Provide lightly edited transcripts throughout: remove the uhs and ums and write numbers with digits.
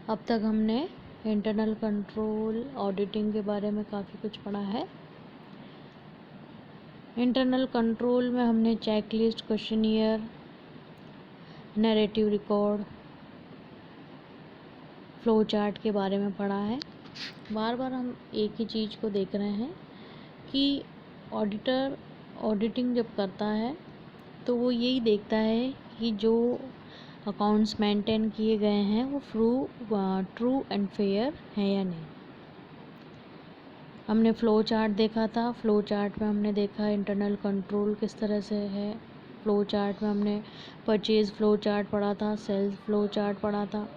अब तक हमने इंटरनल कंट्रोल ऑडिटिंग के बारे में काफ़ी कुछ पढ़ा है। इंटरनल कंट्रोल में हमने checklist, questionnaire, narrative record, flow chart के बारे में पढ़ा है। बार बार हम एक ही चीज़ को देख रहे हैं कि ऑडिटर ऑडिटिंग जब करता है तो वो यही देखता है कि जो अकाउंट्स मेंटेन किए गए हैं वो ट्रू एंड फेयर है या नहीं। हमने फ़्लो चार्ट देखा था। फ़्लो चार्ट में हमने देखा इंटरनल कंट्रोल किस तरह से है। फ़्लो चार्ट में हमने परचेज़ फ़्लो चार्ट पढ़ा था, सेल्स फ़्लो चार्ट पढ़ा था।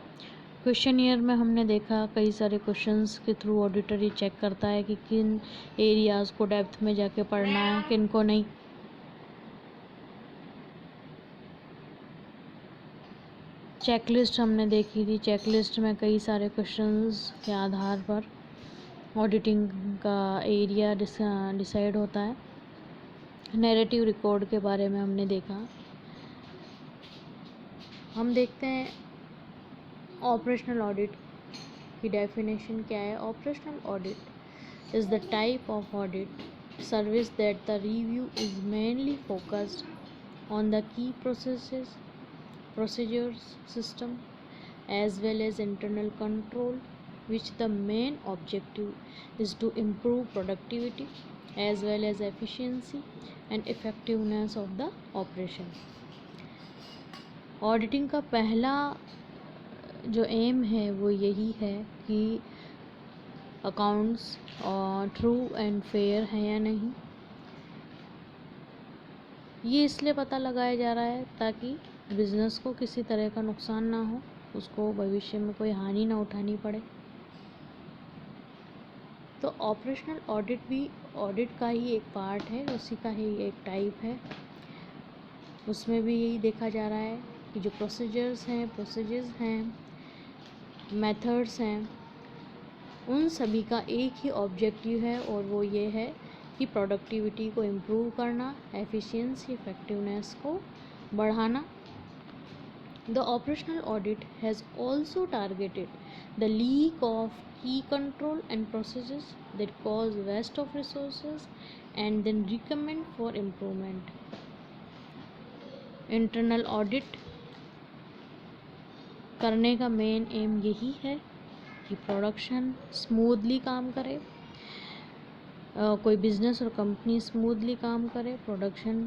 क्वेश्चनियर में हमने देखा कई सारे क्वेश्चंस के थ्रू ऑडिटर ये चेक करता है कि किन एरियाज़ को डेप्थ में जाके पढ़ना है, किन को नहीं। चेकलिस्ट हमने देखी थी। चेकलिस्ट में कई सारे क्वेश्चंस के आधार पर ऑडिटिंग का एरिया डिसाइड होता है। नैरेटिव रिकॉर्ड के बारे में हमने देखा। हम देखते हैं ऑपरेशनल ऑडिट की डेफिनेशन क्या है। Operational audit is the type of audit service that the review is mainly focused on the key procedures system as well as internal control, which the main objective is to improve productivity as well as efficiency and effectiveness of the operation. Auditing का पहला जो M है वो यही है कि accounts true and fair हैं या नहीं। ये इसलिए पता लगाया जा रहा है ताकि बिज़नेस को किसी तरह का नुकसान ना हो, उसको भविष्य में कोई हानि ना उठानी पड़े। तो ऑपरेशनल ऑडिट भी ऑडिट का ही एक पार्ट है, उसी का ही एक टाइप है। उसमें भी यही देखा जा रहा है कि जो प्रोसीजर्स हैं, मेथड्स हैं, उन सभी का एक ही ऑब्जेक्टिव है और वो ये है कि प्रोडक्टिविटी को इम्प्रूव करना, एफिशिएंसी, इफेक्टिवनेस को बढ़ाना। The operational audit has also targeted the leak of key control and processes that cause waste of resources and then recommend for improvement. Internal audit करने का मेन एम यही है कि production smoothly काम करे, कोई बिजनेस और कंपनी स्मूथली काम करे, प्रोडक्शन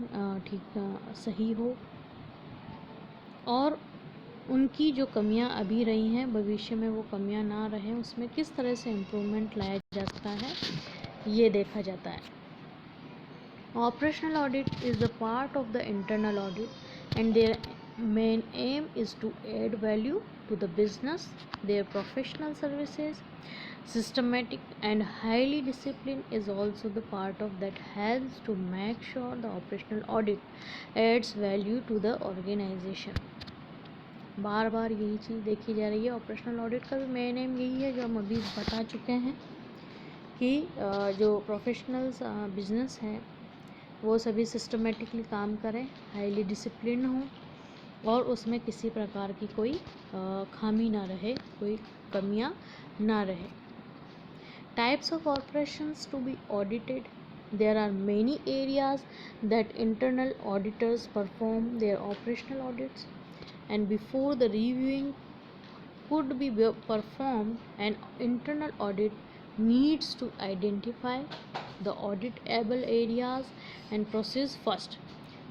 ठीक सही हो और उनकी जो कमियां अभी रही हैं भविष्य में वो कमियां ना रहें, उसमें किस तरह से इम्प्रूवमेंट लाया जा सकता है ये देखा जाता है। Operational audit is the part of the internal audit and their main aim is to add value to the business, their professional services. Systematic and highly disciplined is also the part of that helps to make sure the operational audit adds value to the organization. बार बार यही चीज़ देखी जा रही है। Operational audit का भी main M यही है जो हम अभी बता चुके हैं कि जो प्रोफेशनल्स बिजनेस हैं वो सभी सिस्टमेटिकली काम करें, हाईली डिसिप्लिन हों और उसमें किसी प्रकार की कोई खामी ना रहे, कोई कमियां ना रहे। Types of operations to be audited, there are many areas that internal auditors perform their operational audits and before the reviewing could be performed an internal audit needs to identify the auditable areas and process first.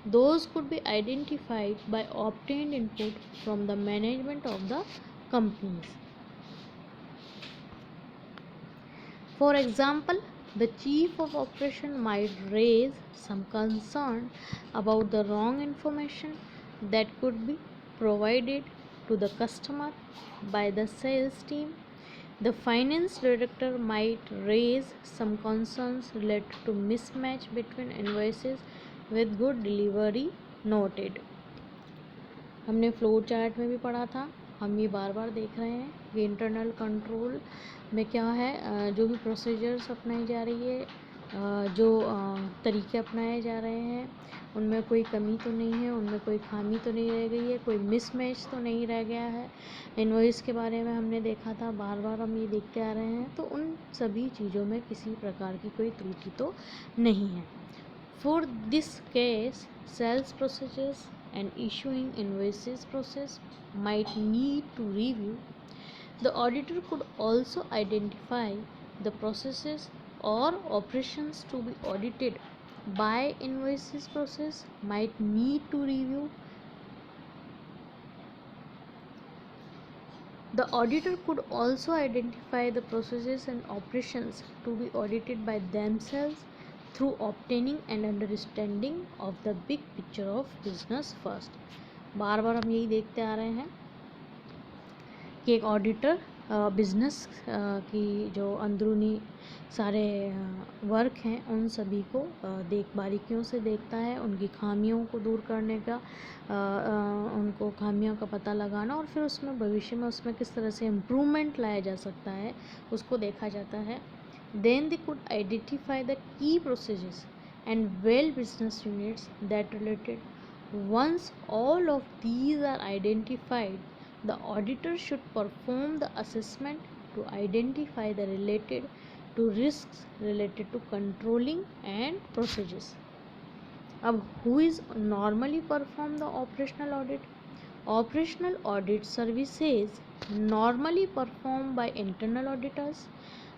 Those could be identified by obtained input from the management of the companies. For example, the chief of operation might raise some concern about the wrong information that could be provided to the customer by the sales team. The finance director might raise some concerns related to mismatch between invoices with good delivery noted. हमने flow chart में भी पढ़ा था, हम ये बार बार देख रहे हैं कि इंटरनल कंट्रोल में क्या है, जो भी प्रोसीजर्स अपनाई जा रही है जो तरीके अपनाए जा रहे हैं उनमें कोई कमी तो नहीं है, उनमें कोई खामी तो नहीं रह गई है, कोई मिसमैच तो नहीं रह गया है। इनवॉइस के बारे में हमने देखा था, बार बार हम ये देखते आ रहे हैं, तो उन सभी चीज़ों में किसी प्रकार की कोई त्रुटि तो नहीं है। For this case sales processes and issuing invoices process might need to review. The auditor could also identify the processes or operations to be audited by invoices process might need to review. The auditor could also identify the processes and operations to be audited by themselves through obtaining an understanding of the big picture of business first. बार बार हम यही देखते आ रहे हैं कि एक auditor business की जो अंदरूनी सारे वर्क हैं उन सभी को बारीकियों से देखता है, उनकी खामियों को दूर करने का उनको खामियों का पता लगाना और फिर उसमें भविष्य में उसमें किस तरह से इम्प्रूवमेंट लाया जा सकता है उसको देखा जाता है. Then they could identify the key processes and well business units that related. Once all of these are identified, the auditor should perform the assessment to identify the related to risks related to controlling and procedures. अब who is normally perform the operational audit? Operational audit services normally performed by internal auditors,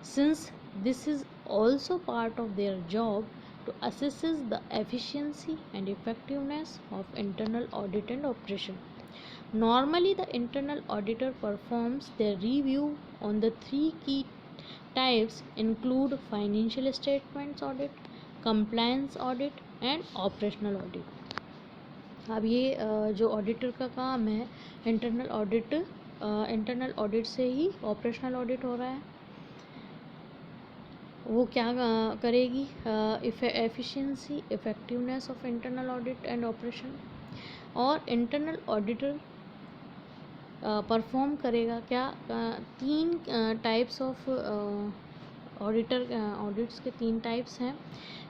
since this is also part of their job to assesses the efficiency and effectiveness of internal audit and operation. Normally, the internal auditor performs their review on the three key types include financial statements audit, compliance audit and operational audit. अब ये जो auditor का काम है internal audit से ही operational audit हो रहा है. वो क्या करेगी? Efficiency effectiveness of internal audit and operation. और इंटरनल ऑडिटर परफॉर्म करेगा क्या? तीन टाइप्स ऑफ ऑडिट्स के तीन टाइप्स हैं: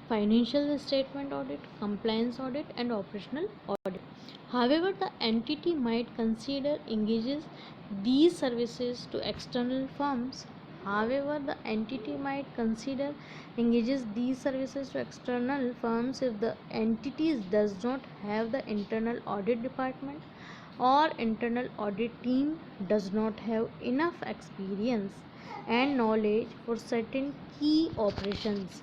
financial statement audit, compliance audit and operational audit. However, the entity might consider engages these services to external firms. However, the entity might consider engages these services to external firms if the entity does not have the internal audit department or internal audit team does not have enough experience and knowledge for certain key operations.